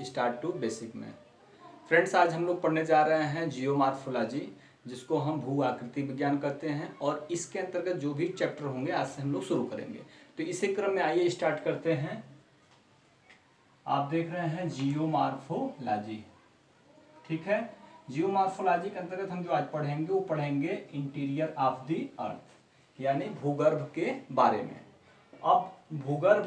Start to basic में। Friends, आज हम लोग पढ़ने जा रहे हैं जियोमॉर्फोलॉजी, जिसको हम भू आकृति विज्ञान कहते हैं। और इसके अंतर्गत जो भी चैप्टर होंगे आज से हम लोग शुरू करेंगे। तो इसी क्रम में आइए स्टार्ट करते हैं। आप देख रहे हैं जियोमॉर्फोलॉजी, ठीक है। जियोमॉर्फोलॉजी के अंतर्गत हम जो आज पढ़ेंगे वो पढ़ेंगे इंटीरियर ऑफ द अर्थ, यानी भूगर्भ के बारे में। अब भूगर्भ,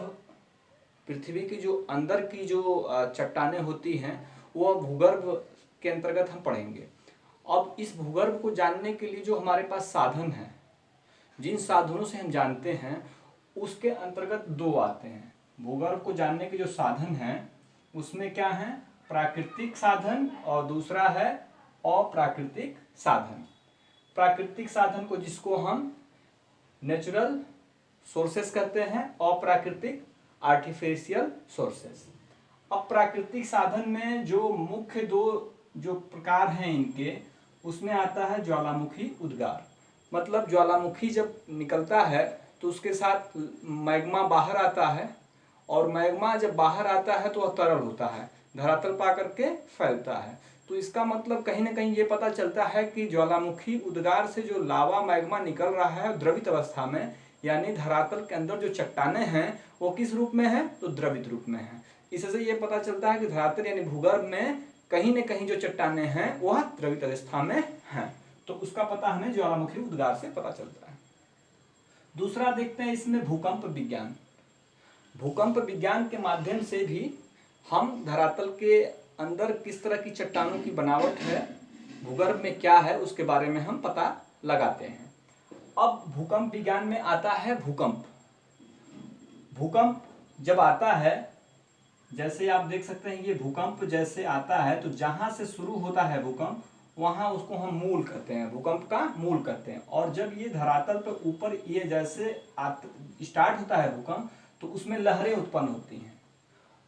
पृथ्वी की जो अंदर की जो चट्टानें होती हैं वो भूगर्भ के अंतर्गत हम पढ़ेंगे। अब इस भूगर्भ को जानने के लिए जो हमारे पास साधन हैं, जिन साधनों से हम जानते हैं उसके अंतर्गत दो आते हैं। भूगर्भ को जानने के जो साधन हैं उसमें क्या है, प्राकृतिक साधन और दूसरा है अप्राकृतिक साधन। प्राकृतिक साधन को जिसको हम नेचुरल सोर्सेस कहते हैं, अप्राकृतिक आर्टिफिशियल सोर्सेस। अब प्राकृतिक साधन में जो मुख्य दो जो प्रकार हैं इनके, उसमें आता है ज्वालामुखी उद्गार। मतलब ज्वालामुखी जब निकलता है तो उसके साथ मैग्मा बाहर आता है, और मैग्मा जब बाहर आता है तो वह तरल होता है, धरातल पा करके फैलता है। तो इसका मतलब कहीं ना कहीं ये पता चलता है कि ज्वालामुखी उद्गार से जो लावा मैग्मा निकल रहा है द्रवित अवस्था में, यानी धरातल के अंदर जो चट्टानें हैं वो किस रूप में है, तो द्रवित रूप में है। इससे ये पता चलता है कि धरातल यानी भूगर्भ में कहीं न कहीं जो चट्टानें हैं वह द्रवित अवस्था में हैं। तो उसका पता हमें ज्वालामुखी उद्गार से पता चलता है। दूसरा देखते हैं इसमें भूकंप विज्ञान। भूकंप विज्ञान के माध्यम से भी हम धरातल के अंदर किस तरह की चट्टानों की बनावट है, भूगर्भ में क्या है, उसके बारे में हम पता लगाते हैं। अब भूकंप विज्ञान में आता है भूकंप। भूकंप जब आता है, जैसे आप देख सकते हैं ये भूकंप जैसे आता है तो जहां से शुरू होता है भूकंप वहां उसको हम मूल कहते हैं, भूकंप का मूल कहते हैं। और जब ये धरातल पर ऊपर ये जैसे स्टार्ट होता है भूकंप तो उसमें लहरें उत्पन्न होती हैं,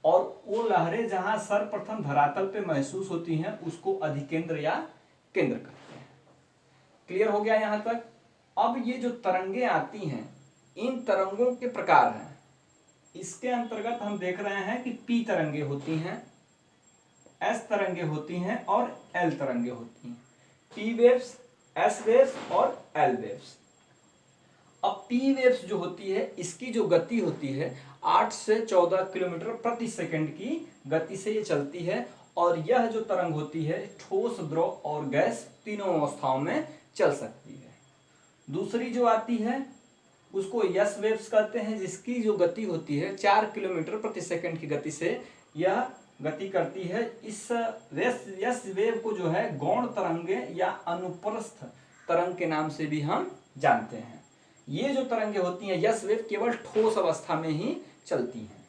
और वो लहरें जहां सर्वप्रथम धरातल पे महसूस होती हैं उसको अधिकेंद्र या केंद्र कहते हैं। क्लियर हो गया यहां तक। अब ये जो तरंगे आती हैं, इन तरंगों के प्रकार हैं। इसके अंतर्गत हम देख रहे हैं कि पी तरंगे होती हैं, एस तरंगे होती हैं और एल तरंगे होती हैं। पी वेव्स, एस वेव्स और एल वेव्स। अब पी वेव्स जो होती है इसकी जो गति होती है 8 से 14 किलोमीटर प्रति सेकंड की गति से ये चलती है, और यह जो तरंग होती है ठोस, द्रव और गैस तीनों अवस्थाओं में चल सकती है। दूसरी जो आती है उसको यस वेव्स कहते हैं, जिसकी जो गति होती है 4 किलोमीटर प्रति सेकंड की गति से यह गति करती है। इस यस वेव को जो है गौण तरंगे या अनुप्रस्थ तरंग के नाम से भी हम जानते हैं। ये जो तरंगे होती हैं यस वेव केवल ठोस अवस्था में ही चलती हैं।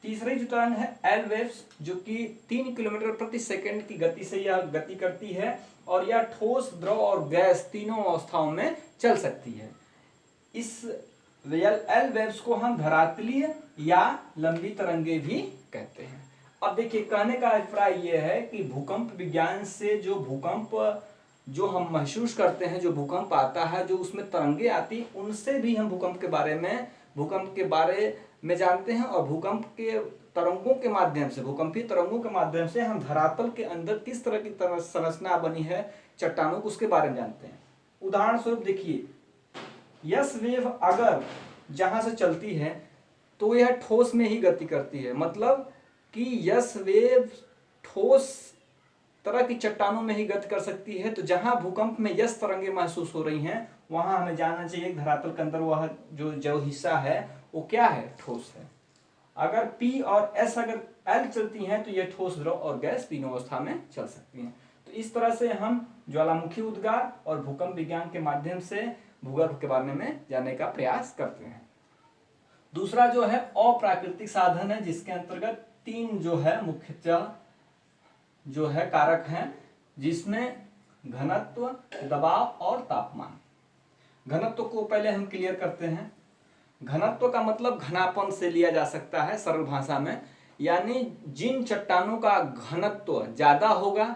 तीसरी जो तरंग है एल वेव्स, जो कि 3 किलोमीटर प्रति सेकंड की गति से यह गति करती है, और यह ठोस, द्रव और गैस तीनों अवस्थाओं में चल सकती है। इस एल वेव्स को हम धरातलीय या लंबी तरंगे भी कहते हैं। अब देखिए, कहने का अभिप्राय यह है कि भूकंप विज्ञान से जो भूकंप जो हम महसूस करते हैं, जो भूकंप आता है, जो उसमें तरंगे आती, उनसे भी हम भूकंप के बारे में जानते हैं। और भूकंप के तरंगों के माध्यम से, भूकंपीय तरंगों के माध्यम से हम धरातल के अंदर किस तरह की संरचना बनी है चट्टानों को, उसके बारे में जानते हैं। उदाहरण स्वरूप देखिए, यस वेव अगर जहां से चलती है तो यह ठोस में ही गति करती है। मतलब कि यस वेव ठोस तरह की चट्टानों में ही गति कर सकती है। तो जहां भूकंप में यस तरंगे महसूस हो रही हैं वहां हमें जानना चाहिए धरातल के अंदर वह जो हिस्सा है वो क्या है, ठोस है। अगर पी और एस अगर एल चलती हैं तो यह ठोस, द्रव और गैस तीनों अवस्था में चल सकती हैं। तो इस तरह से हम ज्वालामुखी उद्गार और भूकंप विज्ञान के माध्यम से भूगर्भ के बारे में जानने का प्रयास करते हैं। दूसरा जो है अप्राकृतिक साधन है, जिसके अंतर्गत 3 जो है मुख्यतः जो है कारक हैं, जिसमें घनत्व, दबाव और तापमान। घनत्व को पहले हम क्लियर करते हैं। घनत्व का मतलब घनापन से लिया जा सकता है सरल भाषा में, यानी जिन चट्टानों का घनत्व ज्यादा होगा,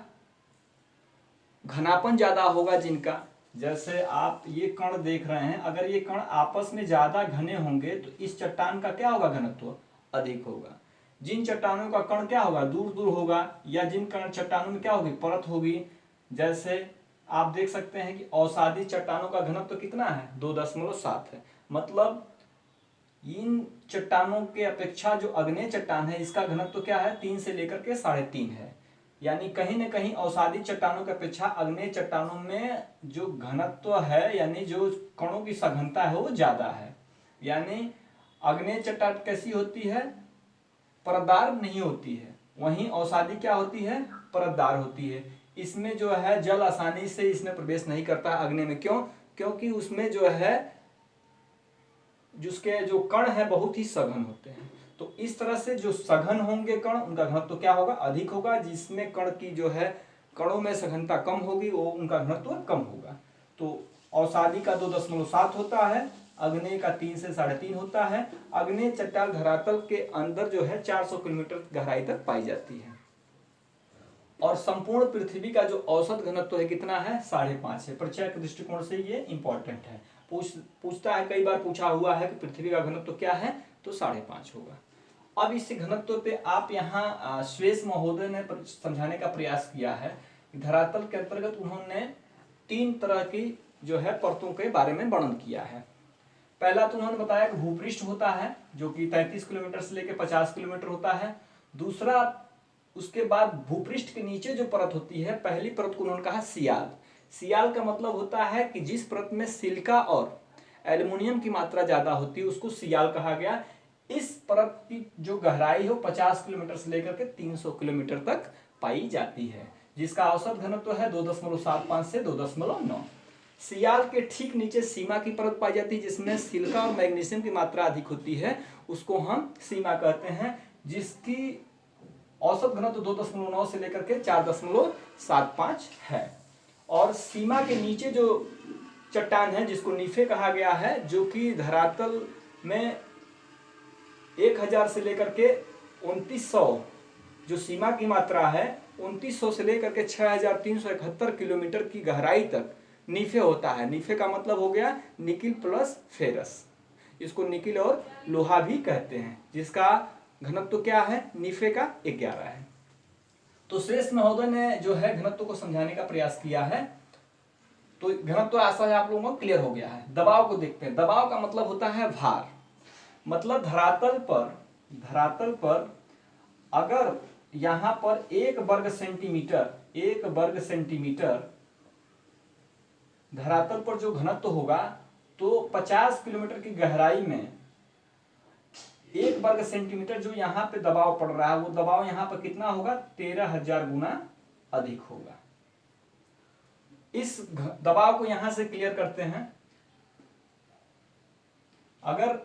घनापन ज्यादा होगा जिनका, जैसे आप ये कण देख रहे हैं, अगर ये कण आपस में ज्यादा घने होंगे तो इस चट्टान का क्या होगा, घनत्व अधिक होगा। जिन चट्टानों का कण क्या होगा, दूर दूर होगा, या जिन कण चट्टानों में क्या होगी, परत होगी। जैसे आप देख सकते हैं कि औसादी चट्टानों का घनत्व तो कितना है, 2.7 है। मतलब इन चट्टानों के अपेक्षा जो आग्नेय चट्टान है इसका घनत्व तो क्या है, 3 से लेकर के 3.5 है। यानी कहीं न कहीं औसादी चट्टानों की अपेक्षा आग्नेय चट्टानों में जो घनत्व है, यानी जो कणों की सघनता है वो ज्यादा है। यानी आग्नेय चट्टान कैसी होती है, परतदार नहीं होती है, वहीं औसादी क्या होती है, परतदार होती है। इसमें जो है जल आसानी से इसमें प्रवेश नहीं करता आग्नेय में। क्यों? क्योंकि उसमें जो है जिसके जो कण है बहुत ही सघन होते हैं। तो इस तरह से जो सघन होंगे कण उनका घनत्व तो क्या होगा, अधिक होगा। जिसमें कण की जो है कणों में सघनता कम होगी वो उनका घनत्व कम होगा। तो औसादी का 2.7 होता है, आग्नेय का 3 से 3.5 होता है। आग्नेय चट्टान धरातल के अंदर जो है 400 किलोमीटर गहराई तक पाई जाती है। और संपूर्ण पृथ्वी का जो औसत घनत्व है कितना है, 5.5 है। परिचय के दृष्टिकोण से ये इंपॉर्टेंट है। पूछता है, कई बार पूछा हुआ है कि पृथ्वी का घनत्व क्या है, तो 5.5 होगा। अब इस घनत्व पे आप यहाँ श्वेस महोदय ने समझाने का प्रयास किया है। धरातल के अंतर्गत उन्होंने 3 तरह की जो है परतों के बारे में वर्णन किया है। पहला तो उन्होंने बताया कि भूपृष्ठ होता है जो कि 33 किलोमीटर से लेकर 50 किलोमीटर होता है। दूसरा, उसके बाद भूपृष्ठ के नीचे जो परत होती है, पहली परत को उन्होंने कहा सियाल। सियाल का मतलब होता है कि जिस परत में सिलिका और एल्युमिनियम की मात्रा ज्यादा होती है उसको सियाल कहा गया। इस परत की जो गहराई है 50 किलोमीटर से लेकर के 300 किलोमीटर तक पाई जाती है, जिसका औसत घनत्व है 2.75 से 2.9। सियाल के ठीक नीचे सीमा की परत पाई जाती है जिसमें सिलिका और मैग्नीशियम की मात्रा अधिक होती है, उसको हम सीमा कहते हैं, जिसकी औसत घनत्व 2.9 से लेकर के 4.75 है। और सीमा के नीचे जो चट्टान है जिसको नीफे कहा गया है, जो कि धरातल में 1000 से लेकर के 2900 जो सीमा की मात्रा है, 2900 से लेकर के 6371 किलोमीटर की गहराई तक नीफे होता है। नीफे का मतलब हो गया निकिल प्लस फेरस, इसको निकिल और लोहा भी कहते हैं, जिसका घनत्व तो क्या है, नीफे का 11 है। तो श्रेष्ठ महोदय ने जो है घनत्व को समझाने का प्रयास किया है। तो घनत्व आशा है आप लोगों को क्लियर हो गया है। दबाव को देखते हैं। दबाव का मतलब होता है भार। मतलब धरातल पर अगर यहां पर 1 वर्ग सेंटीमीटर धरातल पर जो घनत्व होगा, तो 50 किलोमीटर की गहराई में 1 वर्ग सेंटीमीटर जो यहाँ पे दबाव पड़ रहा है, वो दबाव यहाँ पर कितना होगा, 13,000 गुना अधिक होगा। इस दबाव को यहां से क्लियर करते हैं। अगर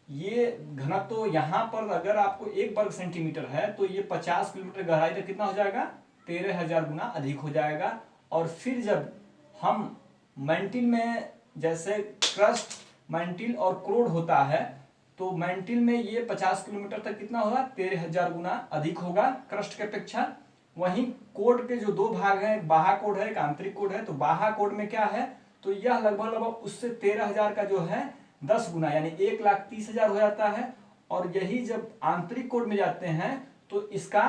ये घनत्व यहां पर अगर आपको 1 वर्ग सेंटीमीटर है, तो ये 50 किलोमीटर गहराई तक कितना हो जाएगा, 13,000 गुना अधिक हो जाएगा। और फिर जब हम मेंटिल में, जैसे क्रस्ट, मेंटिल और क्रोड होता है, तो मेंटिल में ये 50 किलोमीटर तक कितना होगा, 13,000 गुना अधिक होगा क्रस्ट के अपेक्षा। वहीं कोड के जो 2 भाग हैं, एक बाह्य कोड है, एक आंतरिक कोड है। तो बाह्य कोड में क्या है, तो यह लगभग उससे 13,000 का जो है 10 गुना यानी 1,30,000 हो जाता है। और यही जब आंतरिक कोड में जाते हैं तो इसका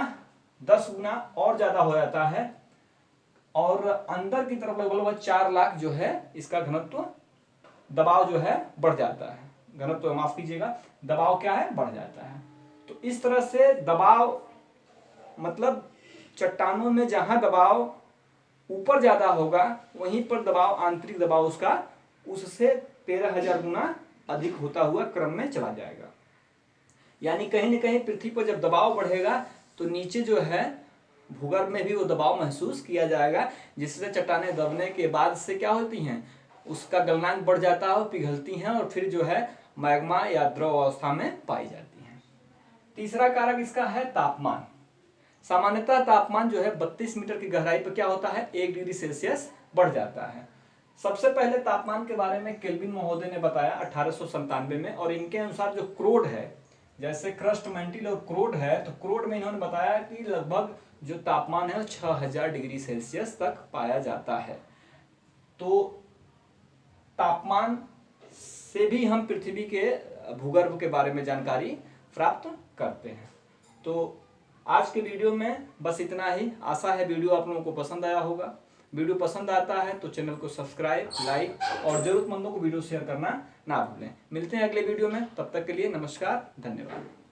10 गुना और ज्यादा हो जाता है, और अंदर की तरफ लगभग 4 लाख जो है इसका घनत्व, दबाव जो है बढ़ जाता है। घनत्व माफ कीजिएगा, दबाव क्या है, बढ़ जाता है। तो इस तरह से दबाव मतलब चट्टानों में जहां दबाव ऊपर ज्यादा होगा वहीं पर दबाव, आंतरिक दबाव उसका उससे 13,000 गुना अधिक होता हुआ क्रम में चला जाएगा। यानी कहीं न कहीं पृथ्वी पर जब दबाव बढ़ेगा तो नीचे जो है भूगर्भ में भी वो दबाव महसूस किया जाएगा, जिससे चट्टानें दबने के बाद से क्या होती हैं, उसका गलनांक बढ़ जाता है और पिघलती हैं और फिर जो है मैग्मा या द्रव अवस्था में पाई जाती हैं। तीसरा कारक इसका है तापमान। सामान्यतः तापमान जो है 32 मीटर की गहराई पर क्या होता है, 1 डिग्री सेल्सियस बढ़ जाता है। सबसे पहले तापमान के बारे में केल्विन महोदय ने बताया 1897 में, और इनके अनुसार जो क्रोड है, जैसे क्रस्ट, मेंटिल और क्रोड है, तो क्रोड में इन्होंने बताया कि लगभग जो तापमान है 6000 डिग्री सेल्सियस तक पाया जाता है। तो तापमान से भी हम पृथ्वी के भूगर्भ के बारे में जानकारी प्राप्त करते हैं। तो आज के वीडियो में बस इतना ही। आशा है वीडियो आप लोगों को पसंद आया होगा। वीडियो पसंद आता है तो चैनल को सब्सक्राइब, लाइक और जरूरतमंदों को वीडियो शेयर करना ना भूलें। मिलते हैं अगले वीडियो में, तब तक के लिए नमस्कार, धन्यवाद।